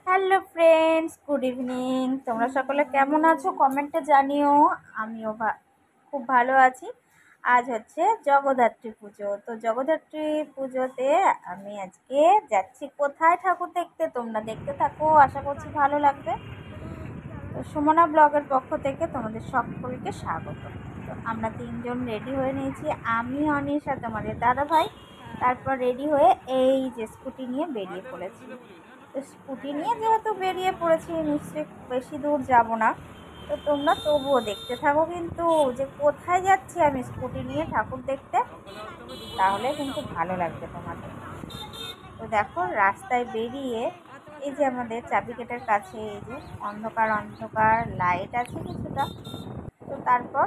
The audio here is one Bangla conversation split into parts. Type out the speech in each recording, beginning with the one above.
Hello friends, good evening. তোমরা সকলে কেমন আছো কমেন্টে জানিও। আমিও খুব ভালো আছি। আজ হচ্ছে জগদ্ধাত্রী পুজো। তো জগদ্ধাত্রী পুজোতে আমি আজকে যাচ্ছি কোথায় ঠাকুর দেখতে, তোমরা দেখতে থাকো, আশা করছি ভালো লাগবে। তো সুমনা ব্লগের পক্ষ থেকে তোমাদের সকলকে স্বাগত। তো আমরা তিনজন রেডি হয়ে নিয়েছি, আমি অনিশ আর তোমাদের দাদা ভাই। তারপর রেডি হয়ে এই যে স্কুটি নিয়ে বেরিয়ে পড়েছি। তো স্কুটি নিয়ে যেহেতু বেরিয়ে পড়েছি, নিশ্চয়ই বেশি দূর যাব না। তো তোমরা তবুও দেখতে থাকো কিন্তু, যে কোথায় যাচ্ছি আমি স্কুটি নিয়ে ঠাকুর দেখতে, তাহলে কিন্তু ভালো লাগবে তোমাদের। তো দেখো রাস্তায় বেরিয়ে এই যে আমাদের চাবিগেটের কাছে এই যে অন্ধকার অন্ধকার লাইট আছে কিছুটা। তো তারপর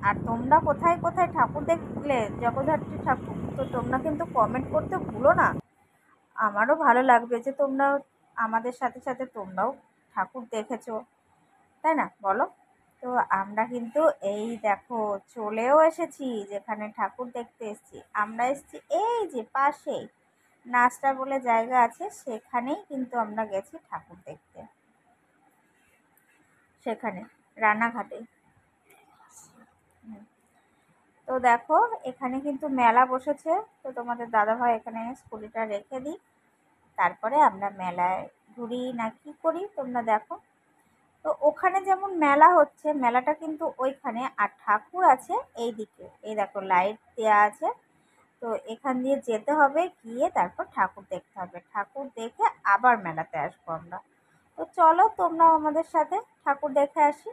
আর তোমরা কোথায় কোথায় ঠাকুর দেখলে, জগদ্ধাত্রী ঠাকুর, তো তোমরা কিন্তু কমেন্ট করতে ভুলো না। আমারও ভালো লাগবে যে তোমরা আমাদের সাথে সাথে তোমরাও ঠাকুর দেখেছো, তাই না বলো? তো আমরা কিন্তু এই দেখো চলেও এসেছি যেখানে ঠাকুর দেখতে এসেছি। আমরা এসেছি এই যে পাশেই নাচটা বলে জায়গা আছে, সেখানেই কিন্তু আমরা গেছি ঠাকুর দেখতে, সেখানে রানাঘাটে। তো দেখো এখানে কিন্তু মেলা বসেছে। তো তোমাদের দাদাভাই এখানে স্কুটিটা রেখে দিই, তারপরে আমরা মেলায় ঘুরি না কি করি তোমরা দেখো। তো ওখানে যেমন মেলা হচ্ছে, মেলাটা কিন্তু ওইখানে, আর ঠাকুর আছে এই দিকে। এই দেখো লাইট দেওয়া আছে। তো এখান দিয়ে যেতে হবে, গিয়ে তারপর ঠাকুর দেখতে হবে, ঠাকুর দেখে আবার মেলাতে আসবো আমরা। তো চলো তোমরাও আমাদের সাথে ঠাকুর দেখে আসি,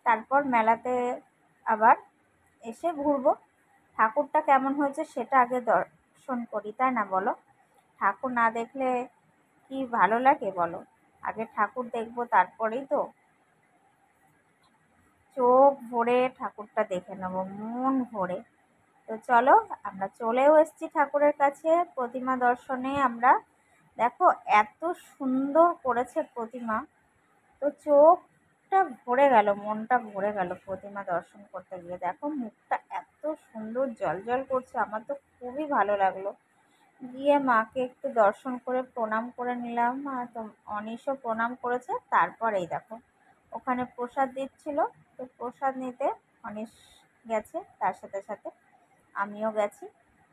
তারপর মেলাতে আবার এসে ঘুরবো। ঠাকুরটা কেমন হয়েছে সেটা আগে দর্শন করি, তাই না বলো? ঠাকুর না দেখলে কি ভালো লাগে বলো? আগে ঠাকুর দেখবো, তারপরেই তো চোখ ভরে ঠাকুরটা দেখে নেবো, মন ভরে। তো চলো আমরা চলেও এসেছি ঠাকুরের কাছে প্রতিমা দর্শনে। আমরা দেখো এত সুন্দর করেছে প্রতিমা, তো চোখটা ভরে গেল, মনটা ভরে গেল প্রতিমা দর্শন করতে গিয়ে। দেখো মুখটা এত সুন্দর জল জল করছে, আমার তো খুবই ভালো লাগলো। গিয়ে মাকে একটু দর্শন করে প্রণাম করে নিলাম, আর তো অনিশও প্রণাম করেছে। তারপর এই দেখো ওখানে প্রসাদ দিচ্ছিল, তো প্রসাদ নিতে অনিশ গেছে, তার সাথে সাথে আমিও গেছি।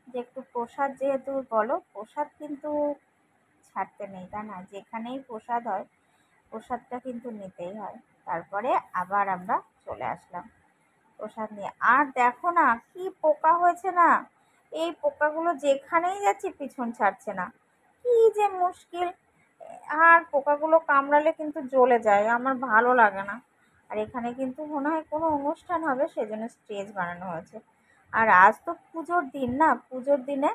যে একটু প্রসাদ, যেহেতু বলো প্রসাদ কিন্তু ছাড়তে নেই, তাই না? যেখানেই প্রসাদ হয় প্রসাদটা কিন্তু নিতেই হয়। তারপরে আবার আমরা চলে আসলাম প্রসাদ নিয়ে। আর দেখো না কি পোকা হয়েছে না, এই পোকাগুলো যেখানেই যাচ্ছি পিছন ছাড়ছে না, কি যে মুশকিল। আর পোকাগুলো কামড়ালে কিন্তু জ্বলে যায়, আমার ভালো লাগে না। আর এখানে কিন্তু মনে হয় কোনো অনুষ্ঠান হবে, সেজন্য স্টেজ বানানো হয়েছে। আর আজ তো পুজোর দিন না, পুজোর দিনে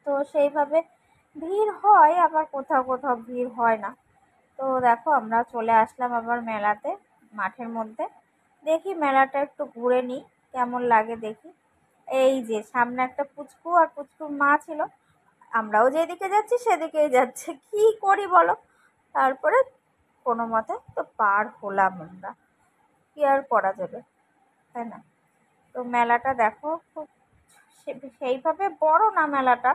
তো সেইভাবে ভিড় হয়, আবার কোথাও কোথাও ভিড় হয় না। তো দেখো আমরা চলে আসলাম আবার মেলাতে, মাঠের মধ্যে। দেখি মেলাটা একটু ঘুরে নিই, কেমন লাগে দেখি। এই যে সামনে একটা পুচকু আর পুচকুর মা ছিল, আমরাও যেদিকে যাচ্ছি সেদিকেই যাচ্ছে, কি করি বলো? তারপরে কোনো মতে তো পার হলাম আমরা, কি আর করা যাবে, তাই না? তো মেলাটা দেখো খুব সেইভাবে বড় না মেলাটা,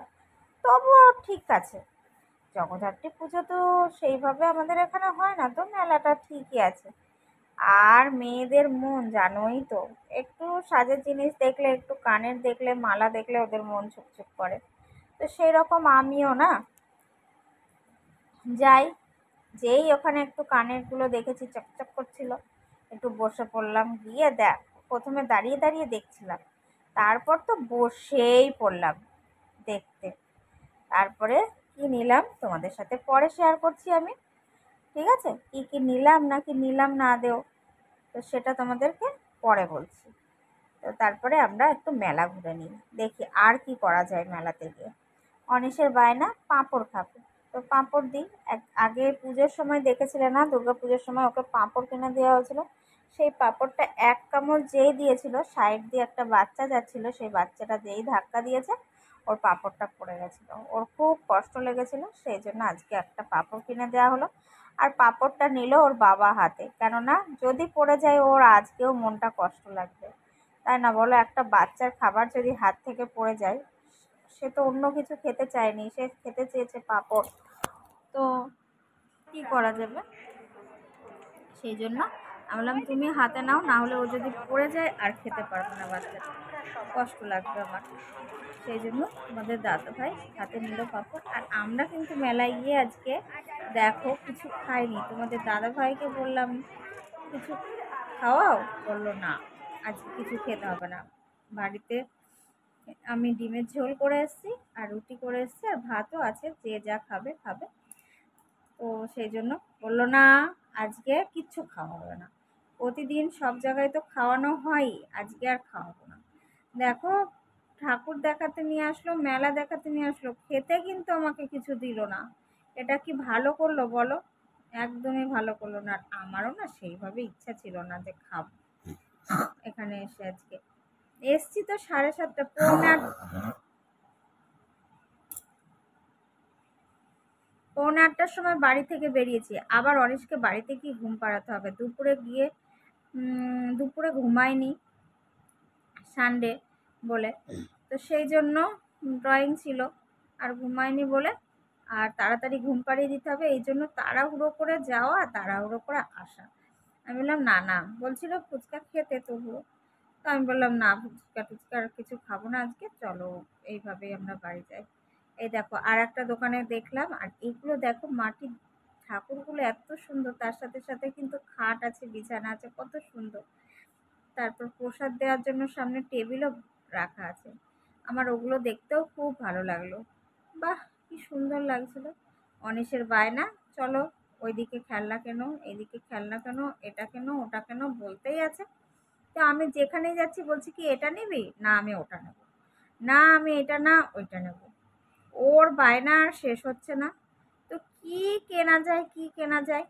তবুও ঠিক আছে। জগদ্ধাত্রী পুজো তো সেইভাবে আমাদের এখানে হয় না, তো মেলাটা ঠিকই আছে। আর মেয়েদের মন জানোই তো, একটু সাজের জিনিস দেখলে, একটু কানের দেখলে, মালা দেখলে ওদের মন ছুকছুক করে। তো সেই রকম আমিও না যাই, যেই ওখানে একটু কানের গুলো দেখেছি চকচক করছিল, একটু বসে পড়লাম। গিয়ে দেখ প্রথমে দাঁড়িয়ে দাঁড়িয়ে দেখছিলাম, তারপর তো বসেই পড়লাম দেখতে। তারপরে কি নিলাম তোমাদের সাথে পরে শেয়ার করছি আমি, ঠিক আছে? কি কি নিলাম না কি নিলাম না দেও, তো সেটা তোমাদেরকে পরে বলছি। তো তারপরে আমরা একটু মেলা ঘুরে নিই, দেখি আর কি করা যায় মেলাতে গিয়ে। অনিশের বায়না পাঁপড় খাবে, তো পাঁপড় দিই। আগে পুজোর সময় দেখেছিলে না, দুর্গা পুজোর সময় ওকে পাঁপড় কিনে দেওয়া হয়েছিল। সেই পাঁপড়টা এক কামড় যেই দিয়েছিল, সাইড দিয়ে একটা বাচ্চা যাচ্ছিল, সেই বাচ্চাটা যেই ধাক্কা দিয়েছে ওর পাঁপড়টা পড়ে গেছিলো, ওর খুব কষ্ট লেগেছিল, সেই জন্য আজকে একটা পাঁপড় কিনে দেওয়া হলো। আর পাঁপড়টা নিল ওর বাবা হাতে, কেননা যদি পড়ে যায় ওর আজকেও মনটা কষ্ট লাগবে, তাই না বলো? একটা বাচ্চার খাবার যদি হাত থেকে পড়ে যায়, সে তো অন্য কিছু খেতে চায়নি, সে খেতে চেয়েছে পাঁপড়। তো কি করা যাবে, সেই জন্য আমি বললাম তুমি হাতে নাও, না হলে ও যদি পড়ে যায় আর খেতে পারবে না, বাচ্চাটা কষ্ট লাগবে আমার। সেই জন্য তোমাদের দাদা ভাই হাতে নিল পাঁপড়। আর আমরা কিন্তু মেলায় গিয়ে আজকে দেখো কিছু খাইনি। তোমাদের দাদা ভাইকে বললাম কিছু খাওয়াও, বললো না আজকে কিছু খেতে হবে না, বাড়িতে আমি ডিমের ঝোল করে এসেছি আর রুটি করে এসেছি আর ভাতও আছে, যে যা খাবে খাবে। তো সেই জন্য বললো না আজকে কিচ্ছু খাওয়া হবে না, প্রতিদিন সব জায়গায় তো খাওয়ানো হয়, আজকে আর খাওয়াবো না। দেখো ঠাকুর দেখাতে নিয়ে আসলো, মেলা দেখাতে নিয়ে আসলো, খেতে কিন্তু আমাকে কিছু দিল না। এটা কি ভালো করলো বলো? একদমই ভালো করলো না। আর আমারও না সেইভাবে ইচ্ছা ছিল না যে খাবো এখানে এসে। আজকে এসছি তো 7:30 পৌনে 8টার সময় বাড়ি থেকে বেরিয়েছি। আবার অনিশকে বাড়িতে কি ঘুম পাড়াতে হবে, দুপুরে গিয়ে দুপুরে ঘুমায়নি সানডে বলে, তো সেই জন্য ড্রয়িং ছিল আর ঘুমায়নি বলে, আর তাড়াতাড়ি ঘুম পাড়িয়ে দিতে হবে, এই জন্য তাড়াহুড়ো করে যাওয়া তাড়াহুড়ো করে আসা। আমি বললাম না না, বলছিল ফুচকা খেতে তবুও, তো আমি বললাম না ফুচকা টুচকা আর কিছু খাবো না আজকে, চলো এইভাবেই আমরা বাড়ি যাই। এই দেখো আর একটা দোকানে দেখলাম, আর এইগুলো দেখো মাটির ঠাকুরগুলো এত সুন্দর, তার সাথে সাথে কিন্তু খাট আছে, বিছানা আছে, কত সুন্দর। তারপর প্রসাদ দেওয়ার জন্য সামনে টেবিলও রাখা আছে। আমার ওগুলো দেখতেও খুব ভালো লাগলো। বাহ কি সুন্দর লাগছিল। অনিশের বায়না, চলো ওইদিকে খেলনা কেন, এইদিকে খেলনা কেন, এটা কেন ওটা কেন বলতেই আছে। তো আমি যেখানেই যাচ্ছি বলছি কি এটা নিবি, না আমি ওটা নেব, না আমি এটা না ওইটা নেব। ওর বায়না আর শেষ হচ্ছে না। তো কি কেনা যায় কি কেনা যায়,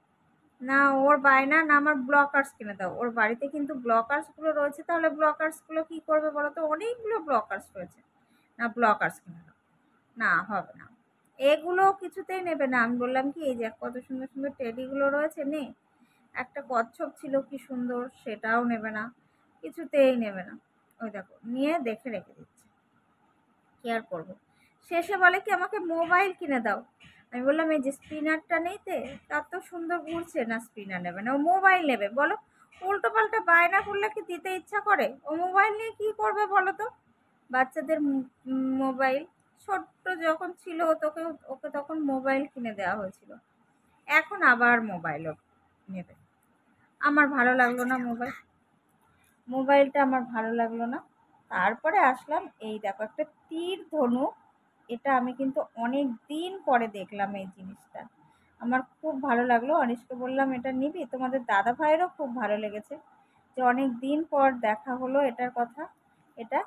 না ওর বায়না না আমার ব্লকার্স কিনে দাও। ওর বাড়িতে কিন্তু ব্লকার্সগুলো রয়েছে, তাহলে ব্লকার্সগুলো কি করবে বলো তো, অনেকগুলো ব্লকার্স রয়েছে, না ব্লকার্স কিনে দাও, না হবে না, এগুলো কিছুতেই নেবে না। আমি বললাম কি এই যে কত সুন্দর সুন্দর টেডিগুলো রয়েছে নে, একটা কচ্ছপ ছিল কি সুন্দর, সেটাও নেবে না, কিছুতেই নেবে না। ওই দেখো নিয়ে দেখে রেখে দিচ্ছে, কি আর করবো। শেষে বলে কি আমাকে মোবাইল কিনে দাও। আমি বললাম এই যে স্পিনারটা নেই তে, তার তো সুন্দর ঘুরছে, না স্পিনার নেবে না, ও মোবাইল নেবে। বলো উল্টো পাল্টা বায়না করলে কি দিতে ইচ্ছা করে? ও মোবাইল নিয়ে কি করবে বলো তো? বাচ্চাদের মোবাইল ছোট্ট যখন ছিল তোকে ওকে তখন মোবাইল কিনে দেওয়া হয়েছিল, এখন আবার মোবাইলও নেবে। আমার ভালো লাগলো না মোবাইলটা আমার ভালো লাগলো না। তারপরে আসলাম এই দেখো একটা তীর ধনুক, এটা আমি কিন্তু অনেক দিন পরে দেখলাম এই জিনিসটা, আমার খুব ভালো লাগলো। অনিশকে বললাম এটা নিবি, তোমাদের দাদা ভাইয়েরও খুব ভালো লেগেছে যে অনেক দিন পর দেখা হলো এটার কথা, এটা।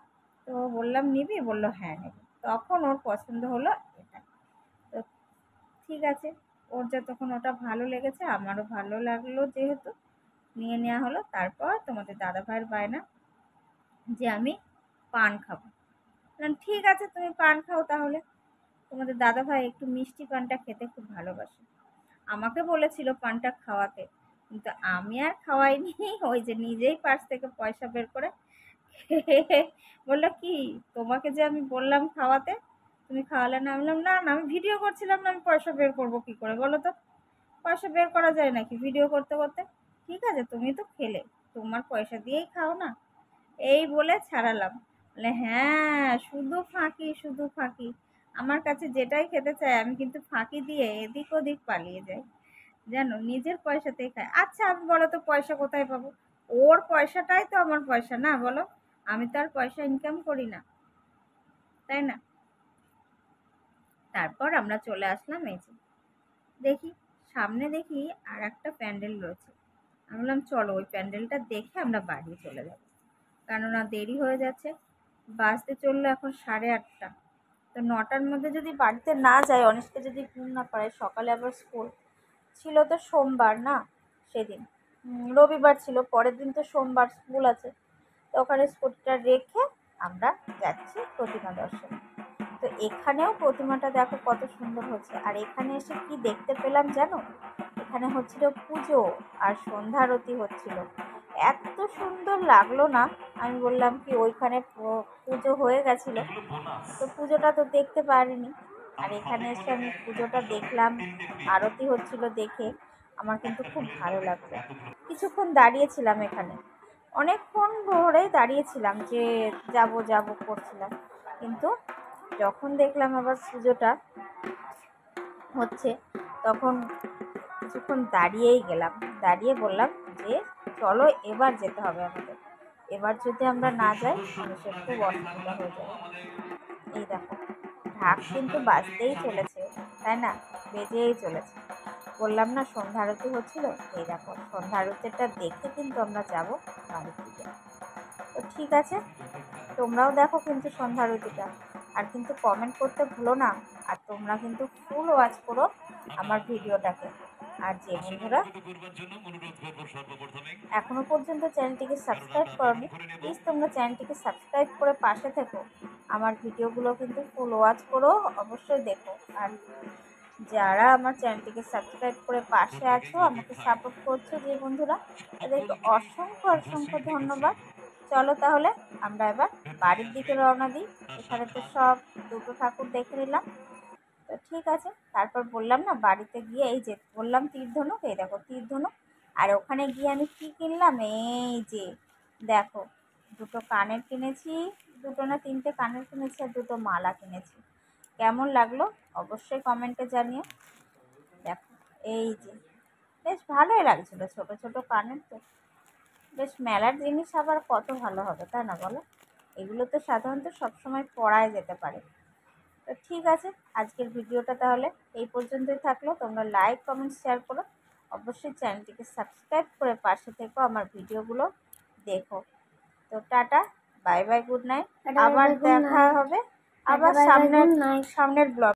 তো বললাম নিবি, বললো হ্যাঁ নেব। তখন ওর পছন্দ হলো এটা। তো ঠিক আছে, ওর যতক্ষণ ওটা ভালো লেগেছে আমারও ভালো লাগলো, যেহেতু নিয়ে নেওয়া হলো। তারপর তোমাদের দাদা ভাইয়ের বায়না যে আমি পান খাবো, বললাম ঠিক আছে তুমি পান খাও তাহলে। তোমাদের দাদা ভাই একটু মিষ্টি পানটা খেতে খুব ভালোবাসে, আমাকে বলেছিল পানটা খাওয়াতে, কিন্তু আমি আর খাওয়াইনি। ওই যে নিজেই পার্স থেকে পয়সা বের করে খেয়ে বললো কি তোমাকে যে আমি বললাম খাওয়াতে, তুমি খাওয়ালে না। আমি বললাম না না আমি ভিডিও করছিলাম না, আমি পয়সা বের করবো কি করে বলো তো, পয়সা বের করা যায় নাকি ভিডিও করতে করতে? ঠিক আছে তুমি তো খেলে, তোমার পয়সা দিয়েই খাও না, এই বলে ছাড়ালাম। বলে হ্যাঁ শুধু ফাঁকি শুধু ফাঁকি, আমার কাছে যেটাই খেতে চায় আমি কিন্তু ফাঁকি দিয়ে এদিক ওদিক পালিয়ে যাই, জানো নিজের পয়সাতেই খায়। আচ্ছা আমি বলো তো পয়সা কোথায় পাবো? ওর পয়সাটাই তো আমার পয়সা না বলো, আমি তো আর পয়সা ইনকাম করি না, তাই না? তারপর আমরা চলে আসলাম এই যে দেখি সামনে দেখি আর একটা প্যান্ডেল রয়েছে। আমি বললাম চলো ওই প্যান্ডেলটা দেখে আমরা বাড়ি চলে যাবো, কেননা দেরি হয়ে যাচ্ছে, বাসতে চললো এখন 8:30। তো 9টার মধ্যে যদি বাড়িতে না যায়, অনেককে যদি ঘুম না পাড়ায়, সকালে আবার স্কুল ছিল, তো সোমবার না সেদিন, রবিবার ছিল, পরের দিন তো সোমবার স্কুল আছে। তো ওখানে স্কুলটা রেখে আমরা যাচ্ছি প্রতিমা দর্শনে। তো এখানেও প্রতিমাটা দেখো কত সুন্দর হচ্ছে। আর এখানে এসে কি দেখতে পেলাম জানো, এখানে হচ্ছিল পুজো আর সন্ধ্যা আরতি হচ্ছিল। এত সুন্দর লাগলো না। আমি বললাম কি ওইখানে পুজো হয়ে গেছিলো, তো পুজোটা তো দেখতে পারিনি। আর এখানে এসে আমি পুজোটা দেখলাম, আরতি হচ্ছিল দেখে আমার কিন্তু খুব ভালো লাগলো। কিছুক্ষণ দাঁড়িয়েছিলাম এখানে, অনেকক্ষণ ধরেই দাঁড়িয়েছিলাম যে যাব যাব করছিলাম, কিন্তু যখন দেখলাম আবার পুজোটা হচ্ছে তখন কিছুক্ষণ দাঁড়িয়েই গেলাম। দাঁড়িয়ে বললাম যে চলো এবার যেতে হবে আমাদের, এবার যদি আমরা না যাই মানুষের খুব অসুবিধা হয়ে যাবে। এই দেখো ঢাক কিন্তু বাজতেই চলেছে, তাই না, বেজেই চলেছে। বললাম না সন্ধ্যা আরতি হচ্ছিল, এই দেখো সন্ধ্যা আরতিটা দেখে কিন্তু আমরা যাব বাড়ির দিকে। তো ঠিক আছে, তোমরাও দেখো কিন্তু সন্ধ্যা আরতিটা, আর কিন্তু কমেন্ট করতে ভুলো না। আর তোমরা কিন্তু ফুল ওয়াচ করো আমার ভিডিওটাকে। আর যে বন্ধুরা এখনো পর্যন্ত চ্যানেলটিকে সাবস্ক্রাইব করোনি, প্লিজ তোমরা চ্যানেলটিকে সাবস্ক্রাইব করে পাশে থেকো। আমার ভিডিওগুলো কিন্তু ফুল ওয়াচ করো, অবশ্যই দেখো। আর যারা আমার চ্যানেলটিকে সাবস্ক্রাইব করে পাশে আছো, আমাকে সাপোর্ট করছো যে বন্ধুরা, তাদেরকে অসংখ্য অসংখ্য ধন্যবাদ। চলো তাহলে আমরা এবার বাড়ির দিকে রওনা দিই। এখানে তো সব দুটো ঠাকুর দেখে নিলাম, তো ঠিক আছে। তারপর বললাম না বাড়িতে গিয়ে এই যে বললাম তীরধনুক, এই দেখো তীরধনুক। আর ওখানে গিয়ে আমি কি কিনলাম, এই যে দেখো দুটো কানের কিনেছি, দুটো না তিনটে কানের কিনেছি, আর দুটো মালা কিনেছি। কেমন লাগলো অবশ্যই কমেন্টে জানিও। দেখো এই যে বেশ ভালোই লাগছিলো, ছোট ছোট কানের তো, বেশ মেলার জিনিস আবার কত ভালো হবে তাই না বলো। এগুলো তো সাধারণত সবসময় পরায় যেতে পারে। তো ঠিক আছে, আজকের ভিডিওটা তাহলে এই পর্যন্তই থাকলো। তোমরা লাইক কমেন্ট শেয়ার করো, অবশ্যই চ্যানেলটিকে সাবস্ক্রাইব করে পাশে থেকো, আমার ভিডিওগুলো দেখো। তো tata, bye bye, good night. আবার দেখা হবে আবার সামনের ব্লগ।